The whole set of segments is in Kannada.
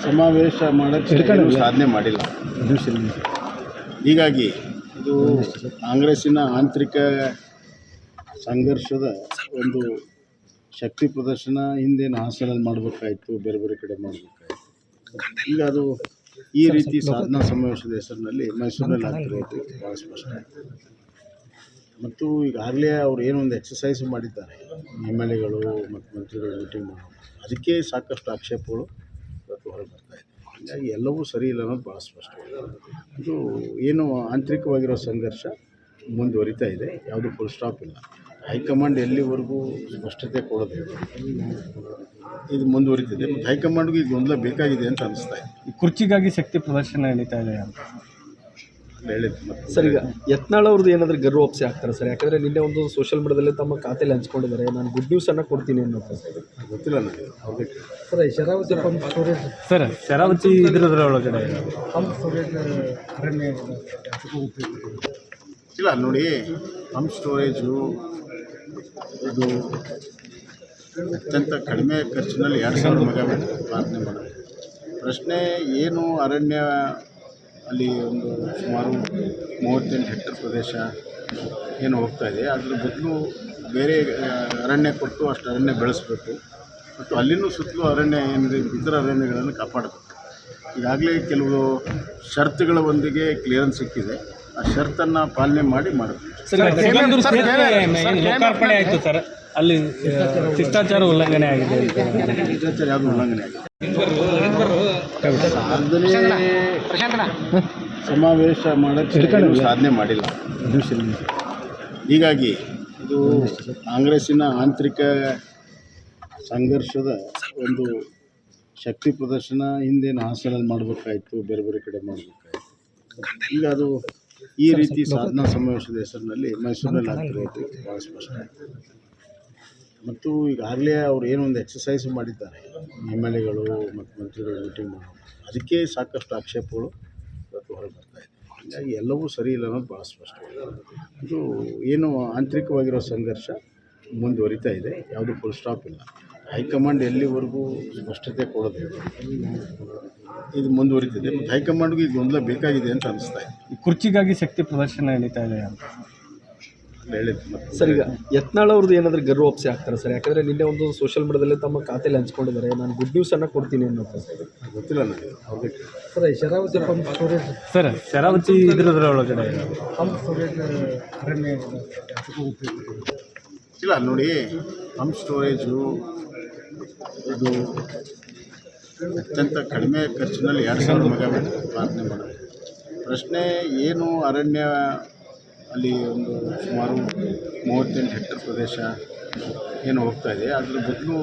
ಸಮಾವೇಶ ಮಾಡೋಕ್ಕೆ ಸಾಧನೆ ಮಾಡಿಲ್ಲ. ಹೀಗಾಗಿ ಇದು ಕಾಂಗ್ರೆಸ್ಸಿನ ಆಂತರಿಕ ಸಂಘರ್ಷದ ಒಂದು ಶಕ್ತಿ ಪ್ರದರ್ಶನ ಹಿಂದೇನು ಹಾಸನಲ್ಲಿ ಮಾಡಬೇಕಾಯಿತು, ಬೇರೆ ಬೇರೆ ಕಡೆ ಮಾಡಬೇಕಾಯಿತು. ಈಗ ಅದು ಈ ರೀತಿ ಸಾಧನಾ ಸಮಾವೇಶದ ಹೆಸರಿನಲ್ಲಿ ಮೈಸೂರಿನಲ್ಲಿ ಆಗ್ತಿರೋದು ಭಾಳ ಸ್ಪಷ್ಟ. ಮತ್ತು ಈಗಾಗಲೇ ಅವ್ರು ಏನೊಂದು ಎಕ್ಸಸೈಸ್ ಮಾಡಿದ್ದಾರೆ, MLAಗಳು ಮತ್ತು ಮಂತ್ರಿಗಳು ಮೀಟಿಂಗ್ ಮಾಡೋದು, ಅದಕ್ಕೆ ಸಾಕಷ್ಟು ಆಕ್ಷೇಪಗಳು ಇವತ್ತು ಹೊರಗೆ ಬರ್ತಾಯಿದೆ. ಹೀಗಾಗಿ ಎಲ್ಲವೂ ಸರಿ ಇಲ್ಲ ಅನ್ನೋದು ಭಾಳ ಸ್ಪಷ್ಟ. ಇದು ಏನು ಆಂತರಿಕವಾಗಿರೋ ಸಂಘರ್ಷ ಮುಂದುವರಿತಾ ಇದೆ, ಯಾವುದೂ ಫುಲ್ ಸ್ಟಾಪ್ ಇಲ್ಲ. ಹೈಕಮಾಂಡ್ ಎಲ್ಲಿವರೆಗೂ ಸ್ಪಷ್ಟತೆ ಕೊಡೋದಿಲ್ಲ, ಇದು ಮುಂದುವರಿತಿದೆ. ಮತ್ತು ಹೈಕಮಾಂಡ್ಗೂ ಈಗ ಗೊಂದಲ ಬೇಕಾಗಿದೆ ಅಂತ ಅನಿಸ್ತಾ ಇದೆ. ಈ ಕುರ್ಚಿಗಾಗಿ ಶಕ್ತಿ ಪ್ರದರ್ಶನ ನಡೀತಾ ಇದೆ ಅಂತ ಹೇಳಿದ್ದು ಸರ್. ಈಗ ಯತ್ನಾಳ್ ಅವ್ರದ್ದು ಏನಾದರೂ ಗರ್ವಾಪ್ಸಿ ಆಗ್ತಾರೆ ಸರ್? ಯಾಕಂದರೆ ನಿನ್ನೆ ಒಂದು ಸೋಷಿಯಲ್ ಮೀಡಿಯಾದಲ್ಲಿ ತಮ್ಮ ಖಾತೆಯಲ್ಲಿ ಹಂಚ್ಕೊಂಡಿದ್ದಾರೆ, ನಾನು ಗುಡ್ ನ್ಯೂಸನ್ನು ಕೊಡ್ತೀನಿ ಅನ್ನೋದು. ಗೊತ್ತಿಲ್ಲ ನನಗೆ ಅವ್ರಿಗೆ. Sir Sharavathi pump storage sir, Sharavathi ಇದ್ರೊಳಗಡೆ ಪಂಪ್ ಸ್ಟೋರೇಜ್ ಅರಣ್ಯ ಇಲ್ಲ ನೋಡಿ, ಪಂಪ್ ಸ್ಟೋರೇಜು ಇದು ಅತ್ಯಂತ ಕಡಿಮೆ ಖರ್ಚಿನಲ್ಲಿ 2000 ಮೆಗಾವ್ಯಾಟ್ ಸ್ಥಾಪನೆ ಮಾಡೋದು. ಪ್ರಶ್ನೆ ಏನು, ಅರಣ್ಯ ಅಲ್ಲಿ ಒಂದು ಸುಮಾರು 38 ಹೆಕ್ಟೇರ್ ಪ್ರದೇಶ ಏನು ಹೋಗ್ತಾ ಇದೆ, ಅದ್ರ ಬದಲು ಬೇರೆ ಅರಣ್ಯ ಕೊಟ್ಟು ಅಷ್ಟು ಅರಣ್ಯ ಬೆಳೆಸಬೇಕು. ಮತ್ತು ಅಲ್ಲಿನೂ ಸುತ್ತಲೂ ಅರಣ್ಯ ಏನಿದೆ, ಇತರ ಅರಣ್ಯಗಳನ್ನು ಕಾಪಾಡಬೇಕು. ಈಗಾಗಲೇ ಕೆಲವು ಷರತ್ತುಗಳ ಒಂದಿಗೆ ಕ್ಲಿಯರೆನ್ಸ್ ಸಿಕ್ಕಿದೆ, ಆ ಷರತ್ತನ್ನು ಪಾಲನೆ ಮಾಡಿ ಮಾಡಬೇಕು. ಲೋಕಾರ್ಪಣೆ ಆಯಿತು ಸರ್, ಅಲ್ಲಿ ಶಿಷ್ಟಾಚಾರ ಉಲ್ಲಂಘನೆ ಆಗಿದೆ. ಶಿಷ್ಟಾಚಾರ ಯಾವುದು ಉಲ್ಲಂಘನೆ ಆಗಿದೆ? ಸಮಾವೇಶ ಮಾಡೋಕ್ಕೆ ಸಾಧನೆ ಮಾಡಿಲ್ಲ. ಹೀಗಾಗಿ ಇದು ಕಾಂಗ್ರೆಸ್ಸಿನ ಆಂತರಿಕ ಸಂಘರ್ಷದ ಒಂದು ಶಕ್ತಿ ಪ್ರದರ್ಶನ ಹಿಂದೇನು ಹಾಸನಲ್ಲಿ ಮಾಡಬೇಕಾಯಿತು, ಬೇರೆ ಬೇರೆ ಕಡೆ ಮಾಡಬೇಕಾಯಿತು. ಈಗ ಅದು ಈ ರೀತಿ ಸಾಧನಾ ಸಮಾವೇಶದ ಹೆಸರಿನಲ್ಲಿ ಮೈಸೂರಿನಲ್ಲಿ ಆಗ್ತಿರೋದು ಭಾಳ ಸ್ಪಷ್ಟ. ಮತ್ತು ಈಗಾಗಲೇ ಅವ್ರು ಏನೊಂದು ಎಕ್ಸಸೈಸ್ ಮಾಡಿದ್ದಾರೆ, MLAಗಳು ಮತ್ತು ಮಂತ್ರಿಗಳು ಮೀಟಿಂಗ್ ಮಾಡೋದು, ಅದಕ್ಕೆ ಸಾಕಷ್ಟು ಆಕ್ಷೇಪಗಳು ಇವತ್ತು ಹೊರಗೆ ಬರ್ತಾಯಿದೆ. ಹೀಗಾಗಿ ಎಲ್ಲವೂ ಸರಿ ಇಲ್ಲ ಅನ್ನೋದು ಭಾಳ ಸ್ಪಷ್ಟ. ಇದು ಏನು ಆಂತರಿಕವಾಗಿರೋ ಸಂಘರ್ಷ ಮುಂದುವರಿತಾ ಇದೆ, ಯಾವುದೂ ಫುಲ್ ಸ್ಟಾಪ್ ಇಲ್ಲ. ಹೈಕಮಾಂಡ್ ಎಲ್ಲಿವರೆಗೂ ಸ್ಪಷ್ಟತೆ ಕೊಡೋದಿಲ್ಲ, ಇದು ಮುಂದುವರಿತಿದೆ. ಮತ್ತು ಹೈಕಮಾಂಡ್ಗೂ ಈಗ ಗೊಂದಲ ಬೇಕಾಗಿದೆ ಅಂತ ಅನಿಸ್ತಾ ಇದೆ. ಈ ಕುರ್ಚಿಗಾಗಿ ಶಕ್ತಿ ಪ್ರದರ್ಶನ ನಡೀತಾ ಇದೆ ಅಂತ ಹೇಳಿದ್ದು ಸರ್. ಈಗ ಯತ್ನಾಳ್ ಅವ್ರದ್ದು ಏನಾದರೂ ಗರ್ವಾಪ್ಸಿ ಆಗ್ತಾರೆ ಸರ್? ಯಾಕಂದರೆ ನಿನ್ನೆ ಒಂದು ಸೋಷಿಯಲ್ ಮೀಡಿಯಾದಲ್ಲಿ ತಮ್ಮ ಖಾತೆಯಲ್ಲಿ ಹಂಚ್ಕೊಂಡಿದ್ದಾರೆ, ನಾನು ಗುಡ್ ನ್ಯೂಸನ್ನು ಕೊಡ್ತೀನಿ ಅನ್ನೋದು. ಗೊತ್ತಿಲ್ಲ ನನಗೆ ಅವ್ರಿಗೆ. Sir Sharavathi pump storage. Sir, Sharavathi ಇದ್ರೊಳಗಡೆ ಪಂಪ್ ಸ್ಟೋರೇಜ್ ಅರಣ್ಯ ಇಲ್ಲ ನೋಡಿ, ಪಂಪ್ ಸ್ಟೋರೇಜು ಇದು ಅತ್ಯಂತ ಕಡಿಮೆ ಖರ್ಚಿನಲ್ಲಿ 2000 ಮೆಗಾವ್ಯಾಟ್ ಸ್ಥಾಪನೆ ಮಾಡೋದು. ಪ್ರಶ್ನೆ ಏನು, ಅರಣ್ಯ ಅಲ್ಲಿ ಒಂದು ಸುಮಾರು 38 ಹೆಕ್ಟೇರ್ ಪ್ರದೇಶ ಏನು ಹೋಗ್ತಾ ಇದೆ, ಅದ್ರ ಬದಲು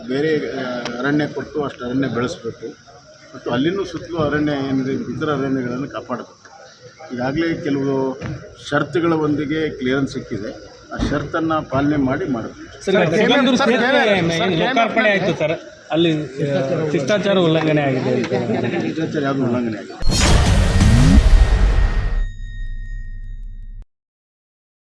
ಬೇರೆ ಅರಣ್ಯ ಕೊಟ್ಟು ಅಷ್ಟು ಅರಣ್ಯ ಬೆಳೆಸಬೇಕು. ಮತ್ತು ಅಲ್ಲಿನೂ ಸುತ್ತಲೂ ಅರಣ್ಯ ಏನಿದೆ, ಇತರ ಅರಣ್ಯಗಳನ್ನು ಕಾಪಾಡಬೇಕು. ಈಗಾಗಲೇ ಕೆಲವು ಷರತ್ತುಗಳ ಒಂದಿಗೆ ಕ್ಲಿಯರೆನ್ಸ್ ಸಿಕ್ಕಿದೆ, ಆ ಷರತ್ತನ್ನು ಪಾಲನೆ ಮಾಡಿ ಮಾಡಬೇಕು. ಲೋಕಾರ್ಪಣೆ ಆಯಿತು ಸರ್, ಅಲ್ಲಿ ಶಿಷ್ಟಾಚಾರ ಉಲ್ಲಂಘನೆ ಆಗಿದೆ. ಶಿಷ್ಟಾಚಾರ ಯಾವುದು ಉಲ್ಲಂಘನೆ ಆಗಿದೆ?